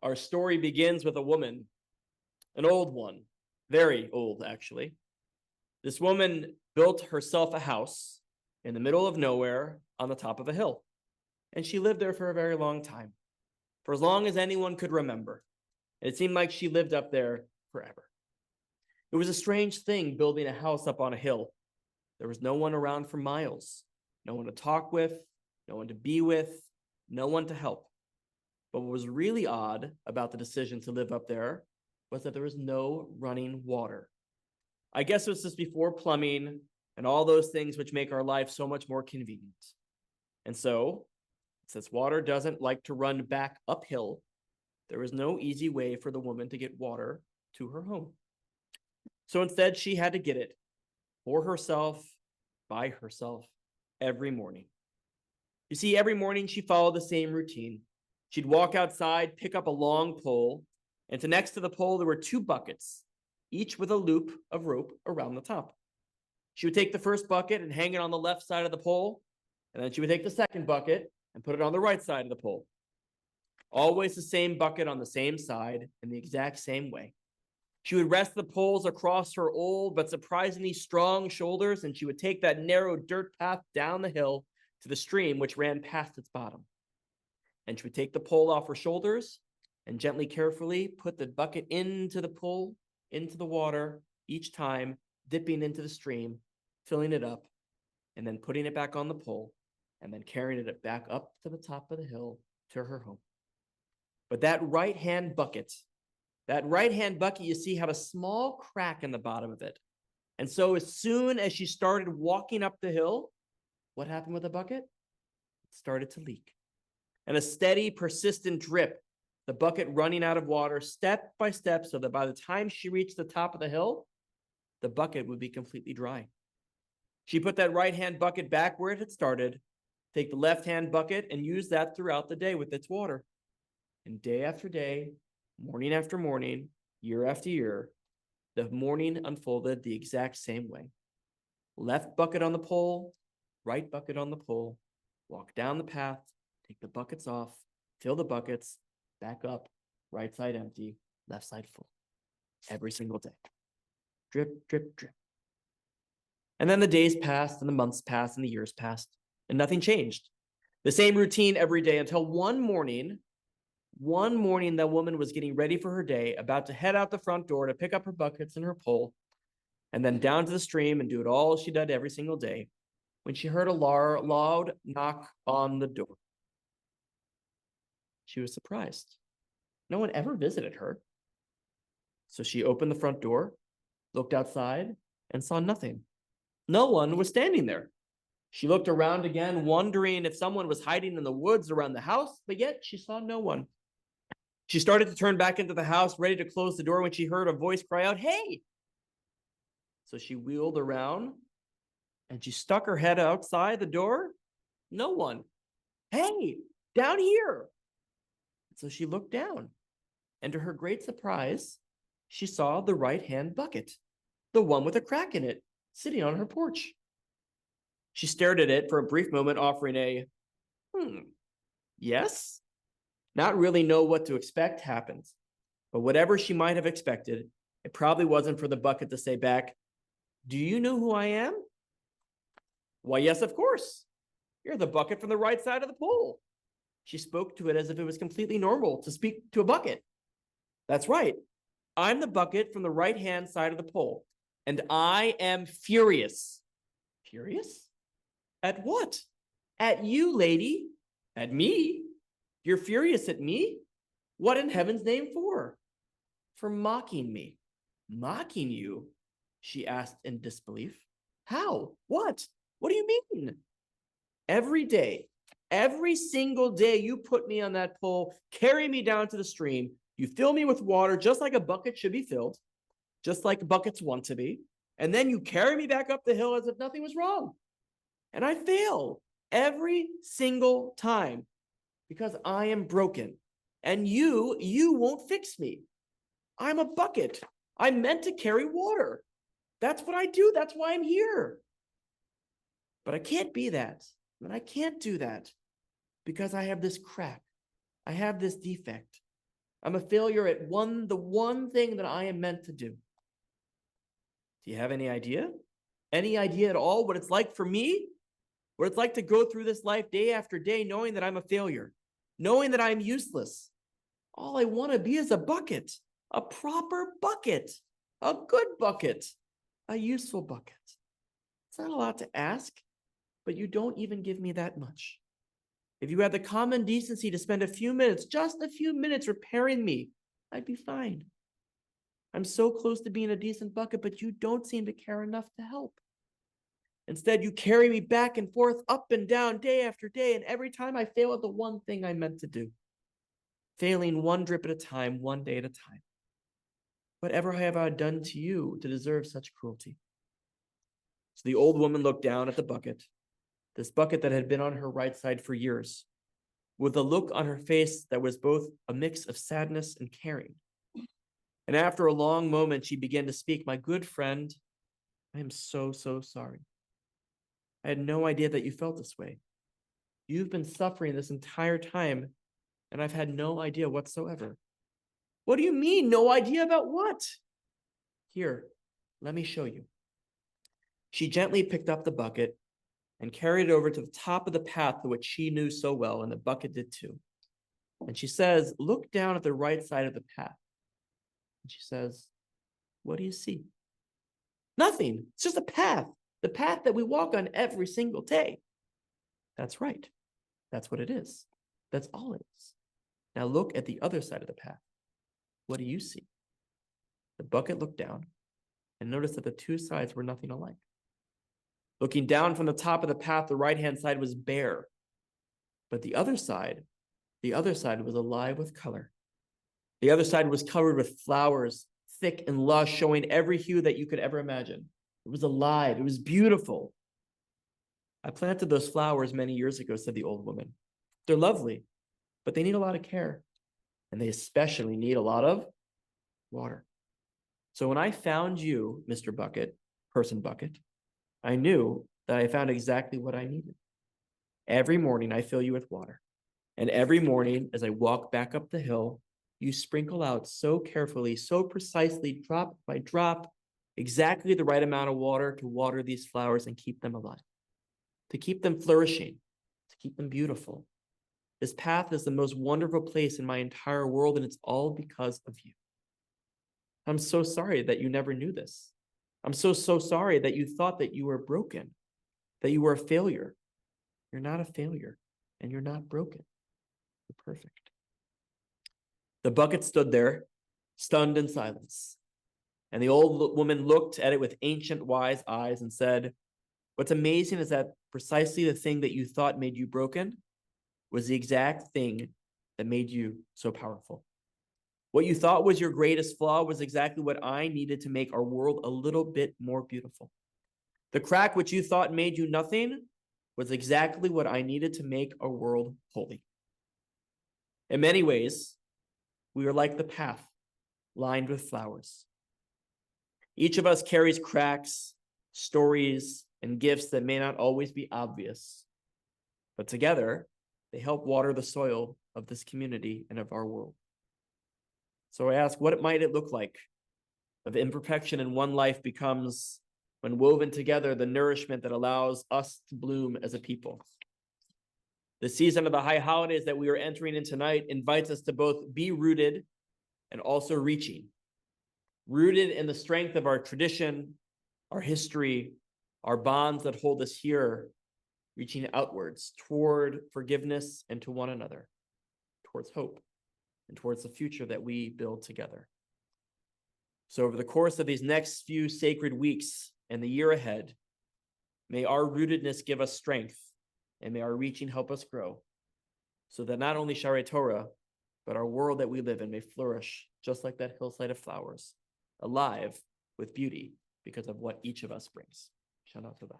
Our story begins with a woman, an old one, very old actually. This woman built herself a house in the middle of nowhere on the top of a hill. And she lived there for a very long time, for as long as anyone could remember. And it seemed like she lived up there forever. It was a strange thing building a house up on a hill. There was no one around for miles, no one to talk with, no one to be with, no one to help. But what was really odd about the decision to live up there was that there was no running water. I guess it was just before plumbing and all those things which make our life so much more convenient. And so, since water doesn't like to run back uphill, there was no easy way for the woman to get water to her home. So instead, she had to get it for herself, by herself, every morning. You see, every morning she followed the same routine. She'd walk outside, pick up a long pole, and next to the pole, there were two buckets, each with a loop of rope around the top. She would take the first bucket and hang it on the left side of the pole, and then she would take the second bucket and put it on the right side of the pole. Always the same bucket on the same side in the exact same way. She would rest the poles across her old but surprisingly strong shoulders, and she would take that narrow dirt path down the hill to the stream which ran past its bottom. And she would take the pole off her shoulders and gently, carefully put the bucket into the pole, into the water, each time dipping into the stream, filling it up, and then putting it back on the pole, and then carrying it back up to the top of the hill to her home. But that right-hand bucket, you see, had a small crack in the bottom of it. And so as soon as she started walking up the hill, what happened with the bucket? It started to leak. And a steady, persistent drip, the bucket running out of water step by step, so that by the time she reached the top of the hill, the bucket would be completely dry. She put that right-hand bucket back where it had started, take the left-hand bucket, and use that throughout the day with its water. And day after day, morning after morning, year after year, the morning unfolded the exact same way. Left bucket on the pole, right bucket on the pole, walk down the path, take the buckets off, fill the buckets, back up, right side empty, left side full. Every single day. Drip, drip, drip. And then the days passed, and the months passed, and the years passed, and nothing changed. The same routine every day until one morning, that woman was getting ready for her day, about to head out the front door to pick up her buckets and her pole, and then down to the stream and do it all she did every single day, when she heard a loud knock on the door. She was surprised. No one ever visited her. So she opened the front door, looked outside, and saw nothing. No one was standing there. She looked around again, wondering if someone was hiding in the woods around the house, but yet she saw no one. She started to turn back into the house, ready to close the door, when she heard a voice cry out, "Hey!" So she wheeled around, and she stuck her head outside the door. No one. "Hey, down here!" So she looked down, and to her great surprise, she saw the right-hand bucket, the one with a crack in it, sitting on her porch. She stared at it for a brief moment, offering a, yes? Not really know what to expect happened. But whatever she might have expected, it probably wasn't for the bucket to say back, "Do you know who I am?" "Why, yes, of course. You're the bucket from the right side of the pole." She spoke to it as if it was completely normal to speak to a bucket. "That's right. I'm the bucket from the right-hand side of the pole, and I am furious." "Furious? At what?" "At you, lady." "At me? You're furious at me? What in heaven's name for?" "For mocking me." "Mocking you?" she asked in disbelief. "How? What? What do you mean?" "Every day, every single day you put me on that pole, carry me down to the stream, you fill me with water just like a bucket should be filled, just like buckets want to be, and then you carry me back up the hill as if nothing was wrong. And I fail every single time because I am broken, and you won't fix me. I'm a bucket. I'm meant to carry water. That's what I do. That's why I'm here. But I can't be that, and I can't do that because I have this crack. I have this defect. I'm a failure at the one thing that I am meant to do. Do you have any idea? Any idea at all what it's like for me? What it's like to go through this life day after day knowing that I'm a failure, knowing that I'm useless. All I want to be is a bucket, a proper bucket, a good bucket, a useful bucket. It's not a lot to ask, but you don't even give me that much. If you had the common decency to spend a few minutes, just a few minutes repairing me, I'd be fine. I'm so close to being a decent bucket, but you don't seem to care enough to help. Instead, you carry me back and forth, up and down, day after day, and every time I fail at the one thing I meant to do. Failing one drip at a time, one day at a time. Whatever have I done to you to deserve such cruelty? So the old woman looked down at the bucket, this bucket that had been on her right side for years, with a look on her face that was both a mix of sadness and caring. And after a long moment, she began to speak. My good friend, I am so, so sorry. I had no idea that you felt this way. You've been suffering this entire time, and I've had no idea whatsoever. What do you mean, no idea about what? Here, let me show you. She gently picked up the bucket and carried it over to the top of the path which she knew so well, and the bucket did too. And she says, look down at the right side of the path. And she says, what do you see? Nothing. It's just a path. The path that we walk on every single day. That's right. That's what it is. That's all it is. Now look at the other side of the path. What do you see? The bucket looked down and noticed that the two sides were nothing alike. Looking down from the top of the path, the right-hand side was bare. But the other side was alive with color. The other side was covered with flowers, thick and lush, showing every hue that you could ever imagine. It was alive. It was beautiful. I planted those flowers many years ago, said the old woman. They're lovely, but they need a lot of care. And they especially need a lot of water. So when I found you, Mr. Bucket, person bucket, I knew that I found exactly what I needed. Every morning I fill you with water. And every morning as I walk back up the hill, you sprinkle out so carefully, so precisely, drop by drop, exactly the right amount of water to water these flowers and keep them alive, to keep them flourishing, to keep them beautiful. This path is the most wonderful place in my entire world, and it's all because of you. I'm so sorry that you never knew this. I'm so sorry that you thought that you were broken, that you were a failure. You're not a failure, and you're not broken. You're perfect. The bucket stood there, stunned in silence. And the old woman looked at it with ancient wise eyes and said, what's amazing is that precisely the thing that you thought made you broken was the exact thing that made you so powerful. What you thought was your greatest flaw was exactly what I needed to make our world a little bit more beautiful. The crack which you thought made you nothing was exactly what I needed to make our world holy. In many ways, we are like the path lined with flowers. Each of us carries cracks, stories, and gifts that may not always be obvious, but together, they help water the soil of this community and of our world. So I ask, what might it look like if imperfection in one life becomes, when woven together, the nourishment that allows us to bloom as a people? The season of the high holidays that we are entering in tonight invites us to both be rooted and also reaching. Rooted in the strength of our tradition, our history, our bonds that hold us here, reaching outwards toward forgiveness and to one another, towards hope and towards the future that we build together. So over the course of these next few sacred weeks and the year ahead, may our rootedness give us strength, and may our reaching help us grow, so that not only Sha'arei Torah, but our world that we live in may flourish just like that hillside of flowers, alive with beauty because of what each of us brings. Shana Tova.